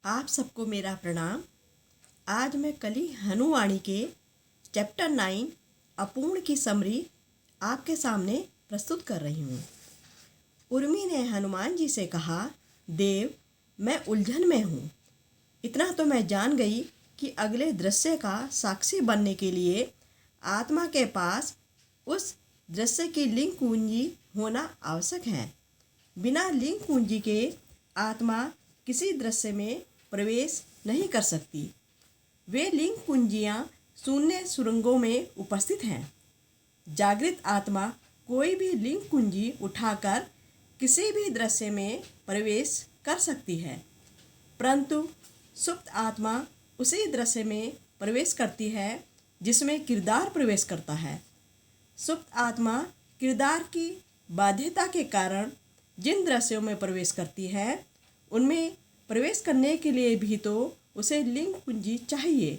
आप सबको मेरा प्रणाम। आज मैं कली हनुवाणी के चैप्टर 9 अपूर्ण की समरी आपके सामने प्रस्तुत कर रही हूँ। उर्मी ने हनुमान जी से कहा, देव, मैं उलझन में हूँ। इतना तो मैं जान गई कि अगले दृश्य का साक्षी बनने के लिए आत्मा के पास उस दृश्य की लिंग कुंजी होना आवश्यक है। बिना लिंग कुंजी के आत्मा किसी दृश्य में प्रवेश नहीं कर सकती। वे लिंग कुंजियाँ शून्य सुरंगों में उपस्थित हैं। जागृत आत्मा कोई भी लिंग कुंजी उठाकर किसी भी दृश्य में प्रवेश कर सकती है, परंतु सुप्त आत्मा उसी दृश्य में प्रवेश करती है जिसमें किरदार प्रवेश करता है। सुप्त आत्मा किरदार की बाध्यता के कारण जिन दृश्यों में प्रवेश करती है, उनमें प्रवेश करने के लिए भी तो उसे लिंग कुंजी चाहिए।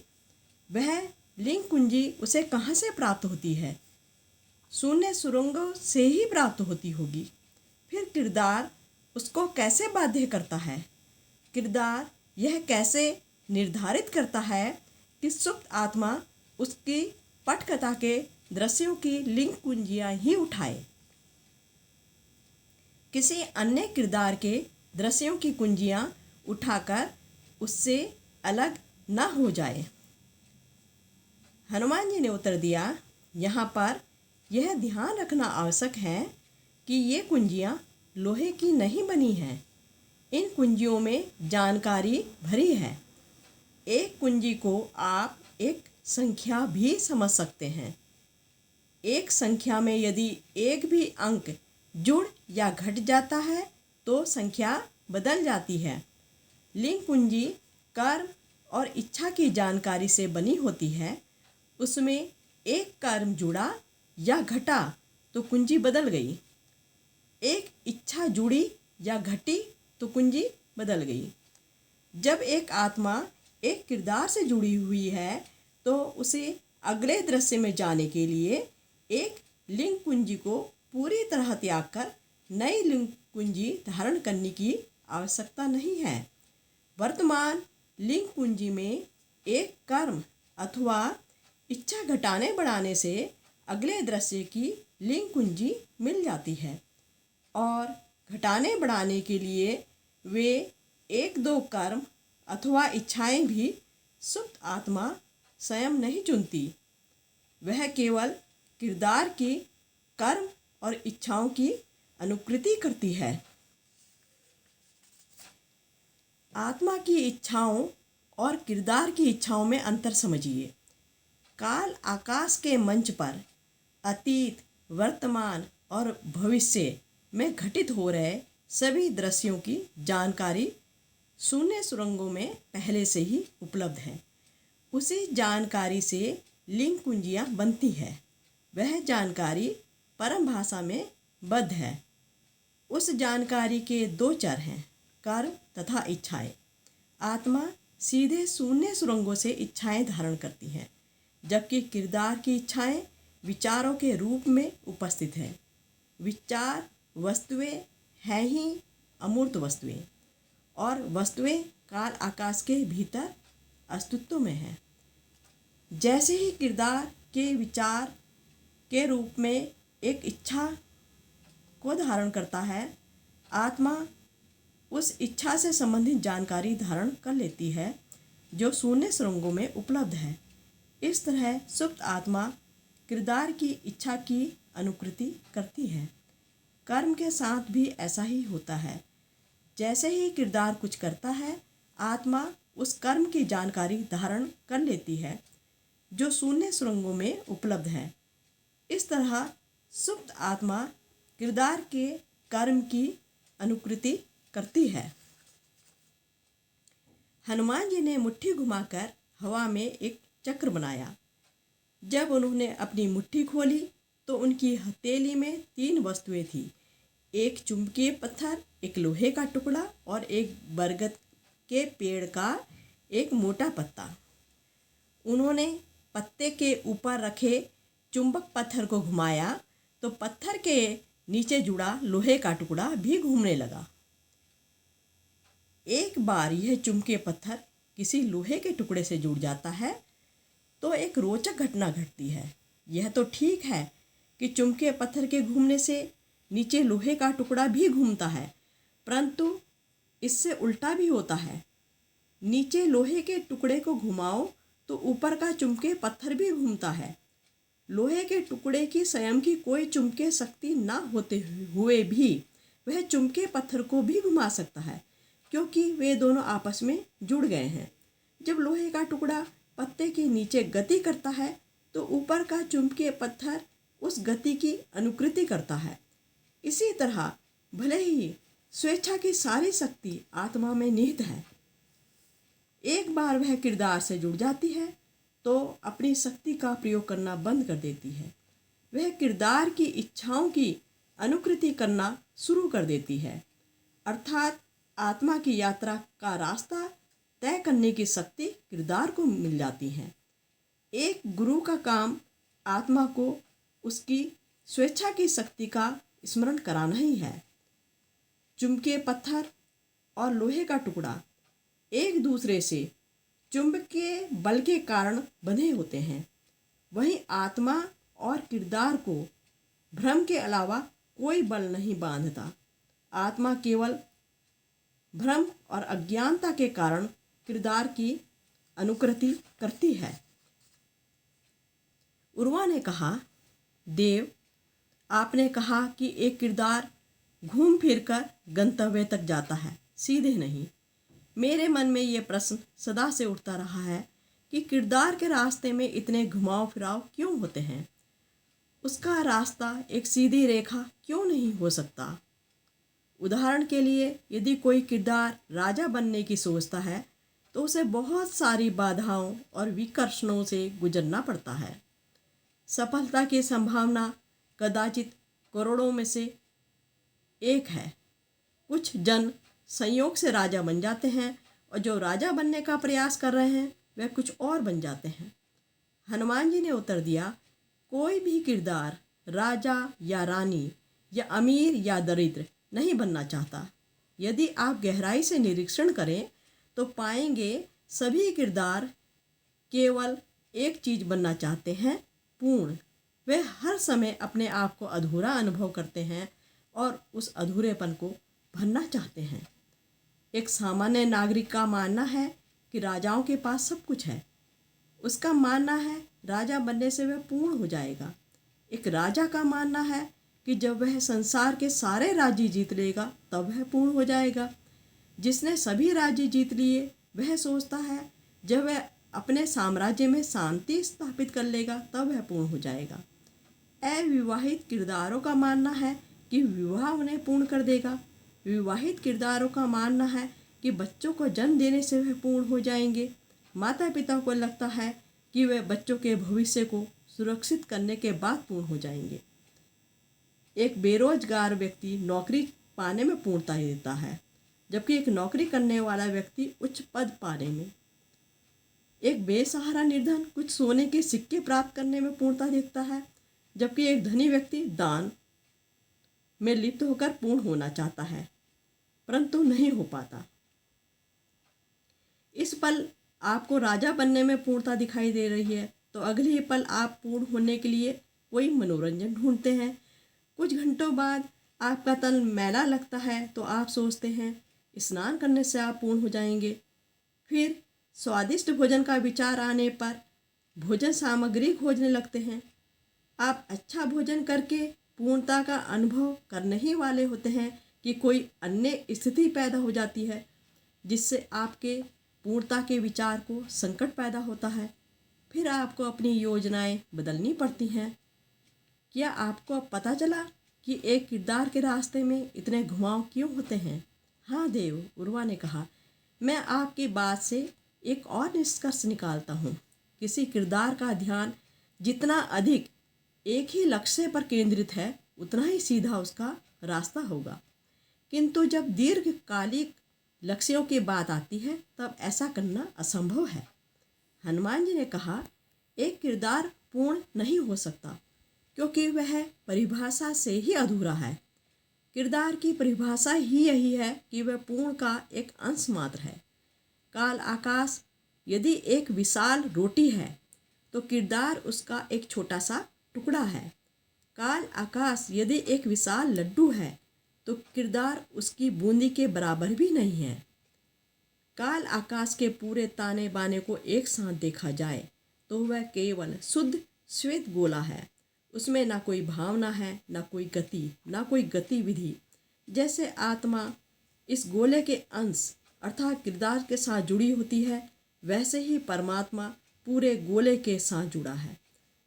वह लिंग कुंजी उसे कहाँ से प्राप्त होती है? शून्य सुरंगों से ही प्राप्त होती होगी। फिर किरदार उसको कैसे बाध्य करता है? किरदार यह कैसे निर्धारित करता है कि सुप्त आत्मा उसकी पटकथा के दृश्यों की लिंग कुंजियाँ ही उठाए, किसी अन्य किरदार के दृश्यों की कुंजियाँ उठाकर उससे अलग न हो जाए? हनुमान जी ने उत्तर दिया, यहाँ पर यह ध्यान रखना आवश्यक है कि ये कुंजियाँ लोहे की नहीं बनी हैं। इन कुंजियों में जानकारी भरी है। एक कुंजी को आप एक संख्या भी समझ सकते हैं। एक संख्या में यदि एक भी अंक जुड़ या घट जाता है तो संख्या बदल जाती है। लिंग कुंजी कर्म और इच्छा की जानकारी से बनी होती है। उसमें एक कर्म जुड़ा या घटा तो कुंजी बदल गई, एक इच्छा जुड़ी या घटी तो कुंजी बदल गई। जब एक आत्मा एक किरदार से जुड़ी हुई है तो उसे अगले दृश्य में जाने के लिए एक लिंग कुंजी को पूरी तरह त्याग कर नई लिंग कुंजी धारण करने की आवश्यकता नहीं है। वर्तमान लिंग कुंजी में एक कर्म अथवा इच्छा घटाने बढ़ाने से अगले दृश्य की लिंग कुंजी मिल जाती है, और घटाने बढ़ाने के लिए वे एक दो कर्म अथवा इच्छाएं भी सुप्त आत्मा स्वयं नहीं चुनती। वह केवल किरदार की कर्म और इच्छाओं की अनुकृति करती है। आत्मा की इच्छाओं और किरदार की इच्छाओं में अंतर समझिए। काल आकाश के मंच पर अतीत, वर्तमान और भविष्य में घटित हो रहे सभी दृश्यों की जानकारी शून्य सुरंगों में पहले से ही उपलब्ध है। उसी जानकारी से लिंग कुंजियाँ बनती है। वह जानकारी परम भाषा में बद्ध है। उस जानकारी के दो चर हैं, कर्म तथा इच्छाएं। आत्मा सीधे शून्य सुरंगों से इच्छाएं धारण करती है, जबकि किरदार की इच्छाएं विचारों के रूप में उपस्थित है। विचार वस्तुएं हैं ही अमूर्त वस्तुएं, और वस्तुएं काल आकाश के भीतर अस्तित्व में हैं। जैसे ही किरदार के विचार के रूप में एक इच्छा को धारण करता है, आत्मा उस इच्छा से संबंधित जानकारी धारण कर लेती है जो शून्य सुरंगों में उपलब्ध है। इस तरह सुप्त आत्मा किरदार की इच्छा की अनुकृति करती है। कर्म के साथ भी ऐसा ही होता है। जैसे ही किरदार कुछ करता है, आत्मा उस कर्म की जानकारी धारण कर लेती है जो शून्य सुरंगों में उपलब्ध है। इस तरह सुप्त आत्मा किरदार के कर्म की अनुकृति करती है। हनुमान जी ने मुट्ठी घुमाकर हवा में एक चक्र बनाया। जब उन्होंने अपनी मुट्ठी खोली तो उनकी हथेली में 3 वस्तुएं थी, एक चुंबकीय पत्थर, एक लोहे का टुकड़ा और एक बरगद के पेड़ का एक मोटा पत्ता। उन्होंने पत्ते के ऊपर रखे चुंबक पत्थर को घुमाया तो पत्थर के नीचे जुड़ा लोहे का टुकड़ा भी घूमने लगा। एक बार यह चुंबकीय पत्थर किसी लोहे के टुकड़े से जुड़ जाता है तो एक रोचक घटना घटती है। यह तो ठीक है कि चुंबकीय पत्थर के घूमने से नीचे लोहे का टुकड़ा भी घूमता है, परंतु इससे उल्टा भी होता है। नीचे लोहे के टुकड़े को घुमाओ तो ऊपर का चुंबकीय पत्थर भी घूमता है। लोहे के टुकड़े की स्वयं की कोई चुंबकीय शक्ति ना होते हुए भी वह चुंबकीय पत्थर को भी घुमा सकता है, क्योंकि वे दोनों आपस में जुड़ गए हैं। जब लोहे का टुकड़ा पत्ते के नीचे गति करता है तो ऊपर का चुंबकीय पत्थर उस गति की अनुकृति करता है। इसी तरह भले ही स्वेच्छा की सारी शक्ति आत्मा में निहित है, एक बार वह किरदार से जुड़ जाती है तो अपनी शक्ति का प्रयोग करना बंद कर देती है। वह किरदार की इच्छाओं की अनुकृति करना शुरू कर देती है, अर्थात आत्मा की यात्रा का रास्ता तय करने की शक्ति किरदार को मिल जाती है। एक गुरु का काम आत्मा को उसकी स्वेच्छा की शक्ति का स्मरण कराना ही है। चुंबकीय पत्थर और लोहे का टुकड़ा एक दूसरे से चुंबकीय बल के कारण बंधे होते हैं, वहीं आत्मा और किरदार को भ्रम के अलावा कोई बल नहीं बांधता। आत्मा केवल भ्रम और अज्ञानता के कारण किरदार की अनुकृति करती है। उर्वा ने कहा, देव, आपने कहा कि एक किरदार घूम फिर कर गंतव्य तक जाता है, सीधे नहीं। मेरे मन में ये प्रश्न सदा से उठता रहा है कि किरदार के रास्ते में इतने घुमाव फिराव क्यों होते हैं? उसका रास्ता एक सीधी रेखा क्यों नहीं हो सकता? उदाहरण के लिए, यदि कोई किरदार राजा बनने की सोचता है तो उसे बहुत सारी बाधाओं और विकर्षणों से गुजरना पड़ता है। सफलता की संभावना कदाचित करोड़ों में से एक है। कुछ जन संयोग से राजा बन जाते हैं और जो राजा बनने का प्रयास कर रहे हैं वह कुछ और बन जाते हैं। हनुमान जी ने उत्तर दिया, कोई भी किरदार राजा या रानी या अमीर या दरिद्र नहीं बनना चाहता। यदि आप गहराई से निरीक्षण करें तो पाएंगे सभी किरदार केवल एक चीज़ बनना चाहते हैं, पूर्ण। वे हर समय अपने आप को अधूरा अनुभव करते हैं और उस अधूरेपन को भरना चाहते हैं। एक सामान्य नागरिक का मानना है कि राजाओं के पास सब कुछ है। उसका मानना है राजा बनने से वह पूर्ण हो जाएगा। एक राजा का मानना है कि जब वह संसार के सारे राज्य जीत लेगा तब वह पूर्ण हो जाएगा। जिसने सभी राज्य जीत लिए वह सोचता है जब वह अपने साम्राज्य में शांति स्थापित कर लेगा तब वह पूर्ण हो जाएगा। अविवाहित किरदारों का मानना है कि विवाह उन्हें पूर्ण कर देगा। विवाहित किरदारों का मानना है कि बच्चों को जन्म देने से वह पूर्ण हो जाएंगे। माता पिता को लगता है कि वे बच्चों के भविष्य को सुरक्षित करने के बाद पूर्ण हो जाएंगे। एक बेरोजगार व्यक्ति नौकरी पाने में पूर्णता देता है, जबकि एक नौकरी करने वाला व्यक्ति उच्च पद पाने में। एक बेसहारा निर्धन कुछ सोने के सिक्के प्राप्त करने में पूर्णता देखता है, जबकि एक धनी व्यक्ति दान में लिप्त होकर पूर्ण होना चाहता है, परंतु नहीं हो पाता। इस पल आपको राजा बनने में पूर्णता दिखाई दे रही है तो अगले ही पल आप पूर्ण होने के लिए कोई मनोरंजन ढूंढते हैं। कुछ घंटों बाद आपका तन मैला लगता है तो आप सोचते हैं स्नान करने से आप पूर्ण हो जाएंगे। फिर स्वादिष्ट भोजन का विचार आने पर भोजन सामग्री खोजने लगते हैं। आप अच्छा भोजन करके पूर्णता का अनुभव करने ही वाले होते हैं कि कोई अन्य स्थिति पैदा हो जाती है जिससे आपके पूर्णता के विचार को संकट पैदा होता है। फिर आपको अपनी योजनाएं बदलनी पड़ती हैं। क्या आपको अब पता चला कि एक किरदार के रास्ते में इतने घुमाव क्यों होते हैं? हाँ देव, उर्वा ने कहा, मैं आपकी बात से एक और निष्कर्ष निकालता हूँ। किसी किरदार का ध्यान जितना अधिक एक ही लक्ष्य पर केंद्रित है उतना ही सीधा उसका रास्ता होगा, किंतु जब दीर्घकालिक लक्ष्यों की बात आती है तब ऐसा करना असंभव है। हनुमान जी ने कहा, एक किरदार पूर्ण नहीं हो सकता क्योंकि वह परिभाषा से ही अधूरा है। किरदार की परिभाषा ही यही है कि वह पूर्ण का एक अंश मात्र है। काल आकाश यदि एक विशाल रोटी है तो किरदार उसका एक छोटा सा टुकड़ा है। काल आकाश यदि एक विशाल लड्डू है तो किरदार उसकी बूंदी के बराबर भी नहीं है। काल आकाश के पूरे ताने बाने को एक साथ देखा जाए तो वह केवल शुद्ध श्वेत गोला है। उसमें ना कोई भावना है, ना कोई गति, ना कोई गतिविधि। जैसे आत्मा इस गोले के अंश अर्थात किरदार के साथ जुड़ी होती है, वैसे ही परमात्मा पूरे गोले के साथ जुड़ा है।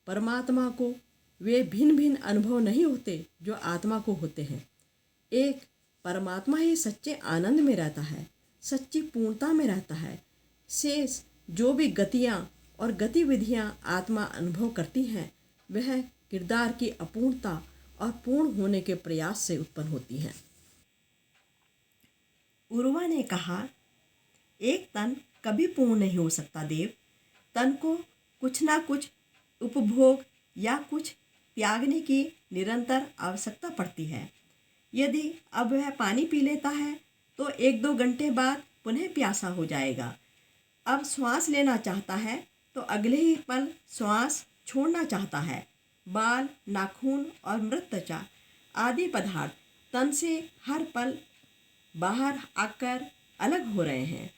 परमात्मा को वे भिन्न भिन्न अनुभव नहीं होते जो आत्मा को होते हैं। एक परमात्मा ही सच्चे आनंद में रहता है, सच्ची पूर्णता में रहता है। शेष जो भी गतियाँ और गतिविधियाँ आत्मा अनुभव करती हैं वह किरदार की अपूर्णता और पूर्ण होने के प्रयास से उत्पन्न होती हैं। उर्वा ने कहा, एक तन कभी पूर्ण नहीं हो सकता देव। तन को कुछ ना कुछ उपभोग या कुछ त्यागने की निरंतर आवश्यकता पड़ती है। यदि अब वह पानी पी लेता है तो 1-2 घंटे बाद पुनः प्यासा हो जाएगा। अब श्वास लेना चाहता है तो अगले ही पल श्वास छोड़ना चाहता है। बाल, नाखून और मृत त्वचा आदि पदार्थ तन से हर पल बाहर आकर अलग हो रहे हैं।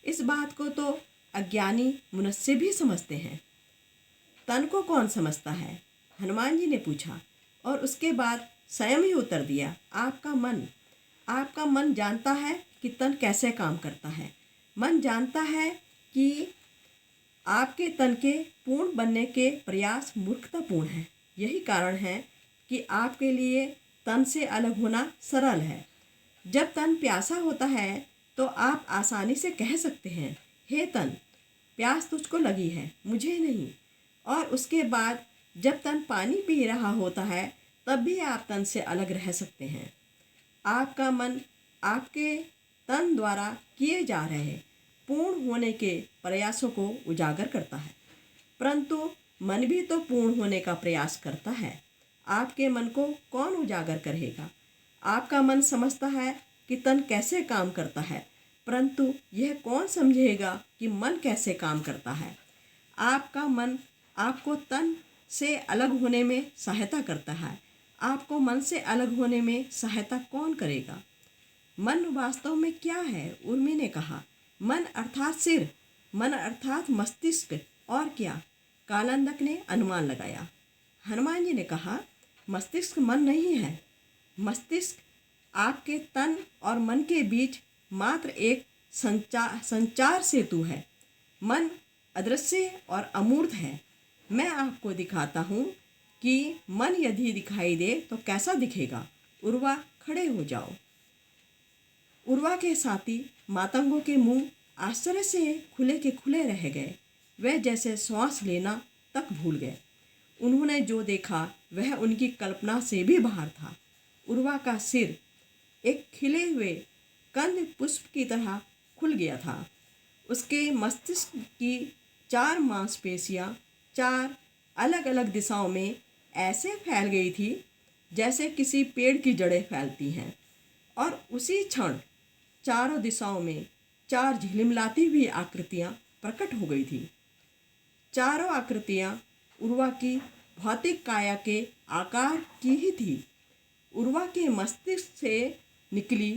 इस बात को तो अज्ञानी मनुष्य भी समझते हैं। तन को कौन समझता है? हनुमान जी ने पूछा और उसके बाद स्वयं ही उत्तर दिया, आपका मन। आपका मन जानता है कि तन कैसे काम करता है। मन जानता है कि आपके तन के पूर्ण बनने के प्रयास मूर्खतापूर्ण है। यही कारण है कि आपके लिए तन से अलग होना सरल है। जब तन प्यासा होता है तो आप आसानी से कह सकते हैं, हे तन, प्यास तुझको लगी है, मुझे नहीं। और उसके बाद जब तन पानी पी रहा होता है तब भी आप तन से अलग रह सकते हैं। आपका मन आपके तन द्वारा किए जा रहे पूर्ण होने के प्रयासों को उजागर करता है, परंतु मन भी तो पूर्ण होने का प्रयास करता है। आपके मन को कौन उजागर करेगा? आपका मन समझता है कि तन कैसे काम करता है, परंतु यह कौन समझेगा कि मन कैसे काम करता है? आपका मन आपको तन से अलग होने में सहायता करता है। आपको मन से अलग होने में सहायता कौन करेगा? मन वास्तव में क्या है? उर्मी ने कहा, मन अर्थात सिर, मन अर्थात मस्तिष्क, और क्या? कालंदक ने अनुमान लगाया। हनुमान जी ने कहा, मस्तिष्क मन नहीं है। मस्तिष्क आपके तन और मन के बीच मात्र एक संचार सेतु है। मन अदृश्य और अमूर्त है। मैं आपको दिखाता हूँ कि मन यदि दिखाई दे तो कैसा दिखेगा। उर्वा, खड़े हो जाओ। उर्वा के साथी मातंगों के मुंह आश्चर्य से खुले के खुले रह गए। वे जैसे श्वास लेना तक भूल गए। उन्होंने जो देखा वह उनकी कल्पना से भी बाहर था। उर्वा का सिर एक खिले हुए कंद पुष्प की तरह खुल गया था। उसके मस्तिष्क की 4 मांसपेशियां 4 अलग अलग दिशाओं में ऐसे फैल गई थी जैसे किसी पेड़ की जड़ें फैलती हैं, और उसी क्षण चारों दिशाओं में 4 झिलमिलाती हुई आकृतियां प्रकट हो गई थी। चारों आकृतियां उर्वा की भौतिक काया के आकार की ही थी। उर्वा के मस्तिष्क से निकली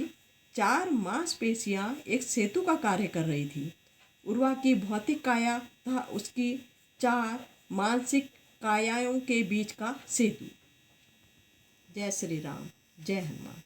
4 मांसपेशियां एक सेतु का कार्य कर रही थी। उर्वा की भौतिक काया तथा उसकी 4 मानसिक कायाओं के बीच का सेतु। जय श्री राम, जय हनुमान।